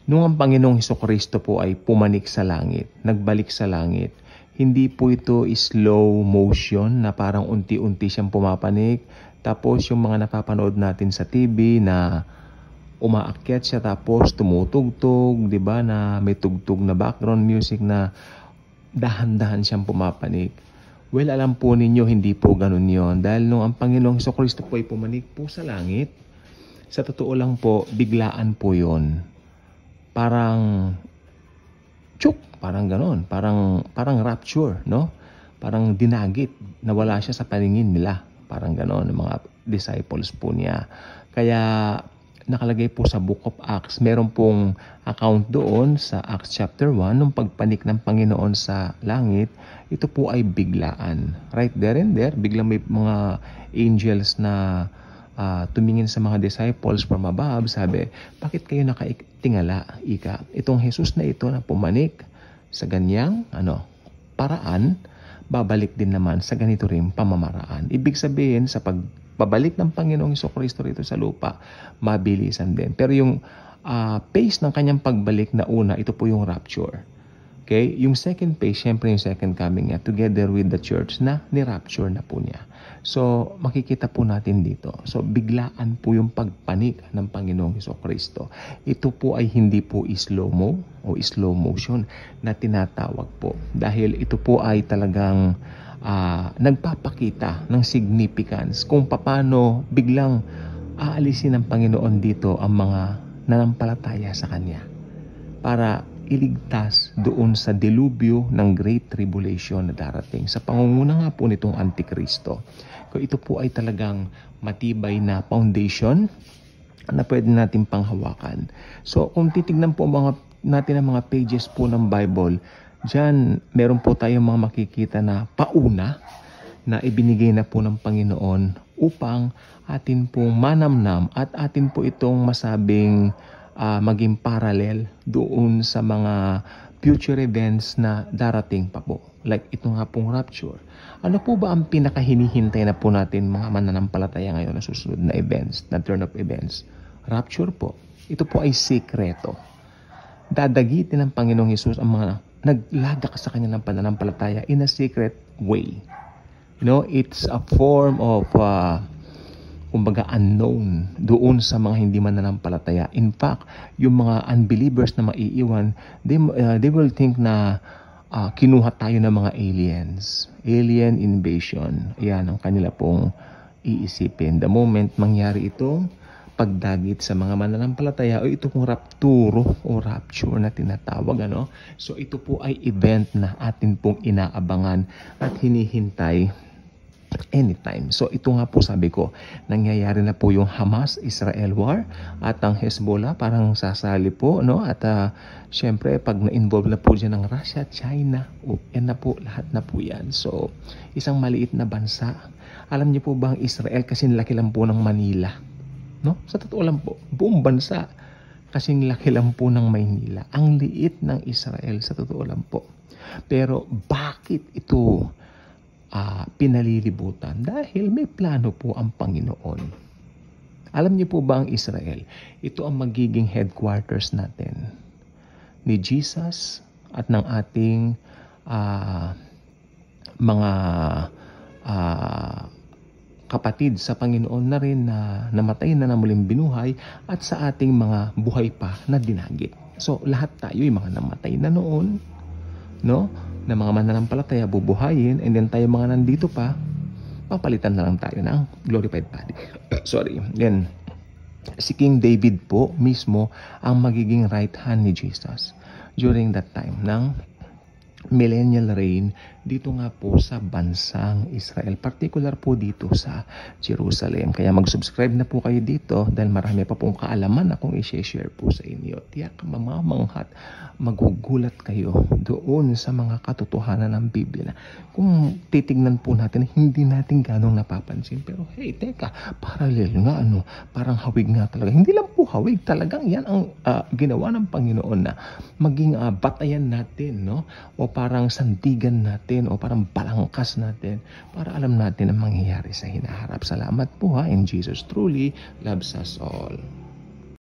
Nung ang Panginoong Hesukristo po ay pumanik sa langit, nagbalik sa langit, hindi po ito slow motion na parang unti-unti siyang pumapanik. Tapos yung mga napapanood natin sa TV na umaakyat siya tapos tumutugtog, 'di ba, na may tugtog na background music na dahan-dahan siyang pumapanik. Well, alam po ninyo, hindi po ganun yon. Dahil nung ang Panginoong Hesukristo po ay pumanik po sa langit, sa totoo lang po, biglaan po yon. Parang parang ganon. Parang rapture, no? Parang dinagit, nawala siya sa paningin nila. Parang ganon, ng mga disciples po niya. Kaya nakalagay po sa Book of Acts, meron pong account doon sa Acts chapter 1, nung pagpanik ng Panginoon sa langit, ito po ay biglaan. Right there and there, biglang may mga angels na tumingin sa mga disciples from above, sabi, bakit kayo nakaitingala, ika? Itong Jesus na ito na pumanik sa ganyang paraan, babalik din naman sa ganito rin pamamaraan. Ibig sabihin, sa pagbabalik ng Panginoong Hesukristo rito sa lupa, mabilisan din. Pero yung pace ng kanyang pagbalik na una, ito po yung rapture. Okay? Yung second pace, syempre yung second coming niya, together with the church na ni-rapture na po niya. So, makikita po natin dito. So, biglaan po yung pagpanik ng Panginoong Hesukristo. Ito po ay hindi po slow-mo o slow motion na tinatawag po. Dahil ito po ay talagang nagpapakita ng significance kung paano biglang aalisin ng Panginoon dito ang mga nanampalataya sa Kanya para iligtas doon sa delubyo ng Great Tribulation na darating sa pangunguna nga po nitong Antikristo. Kung ito po ay talagang matibay na foundation na pwede natin panghawakan. So kung titignan po natin ang mga pages po ng Bible, diyan meron po tayong mga makikita na pauna na ibinigay na po ng Panginoon upang atin pong manamnam at atin po itong masabing maging parallel doon sa mga future events na darating pa po. Like ito nga pong rapture. Ano po ba ang pinakahinihintay na po natin mga mananampalataya ngayon na susunod na events, na turn of events? Rapture po. Ito po ay sikreto. Dadagitin ng Panginoong Hesus ang mga naglagak sa kanya ng pananampalataya in a secret way. You know, it's a form of kumbaga unknown doon sa mga hindi mananampalataya. In fact, yung mga unbelievers na maiiwan, they will think na kinuha tayo ng mga aliens. Alien invasion. Yan ang kanila pong iisipin. The moment mangyari itong pagdagit sa mga mananampalataya o ito pong rapturo o rapture na tinatawag. So ito po ay event na atin pong inaabangan at hinihintay anytime. So ito nga po sabi ko, nangyayari na po yung Hamas-Israel war at ang Hezbollah parang sasali po, at syempre pag na-involve na po dyan ng Russia, China, yan na po, lahat na po yan. So isang maliit na bansa. Alam niyo po ba ang Israel kasing laki lang po ng Manila? No? Sa totoo lang po, buong bansa kasing laki lang po ng Maynila. Ang liit ng Israel, sa totoo lang po. Pero bakit ito pinalilibutan? Dahil may plano po ang Panginoon. Alam niyo po ba ang Israel? Ito ang magiging headquarters natin ni Jesus at ng ating mga kapatid sa Panginoon na rin na namatay na muling binuhay at sa ating mga buhay pa na dinagit. So lahat tayo, yung mga namatay na noon, na mga mananampalataya bubuhayin, and then tayo mga nandito pa, papalitan na lang tayo ng glorified body. Sorry. Then, si King David po mismo ang magiging right hand ni Jesus during that time ng millennial reign dito nga po sa bansang Israel, particular po dito sa Jerusalem. Kaya mag-subscribe na po kayo dito dahil marami pa pong kaalaman akong i-share po sa inyo. Tiyak mamamanghat, magugulat kayo doon sa mga katotohanan ng Biblia. Kung titignan po natin, hindi natin ganong napapansin. Pero hey, teka, parallel nga, parang hawig nga talaga. Hindi lang po hawig, talagang yan ang ginawa ng Panginoon na maging batayan natin, o parang sandigan natin, o parang balangkas natin para alam natin ang mangyayari sa hinaharap. Salamat po in Jesus truly loves us all.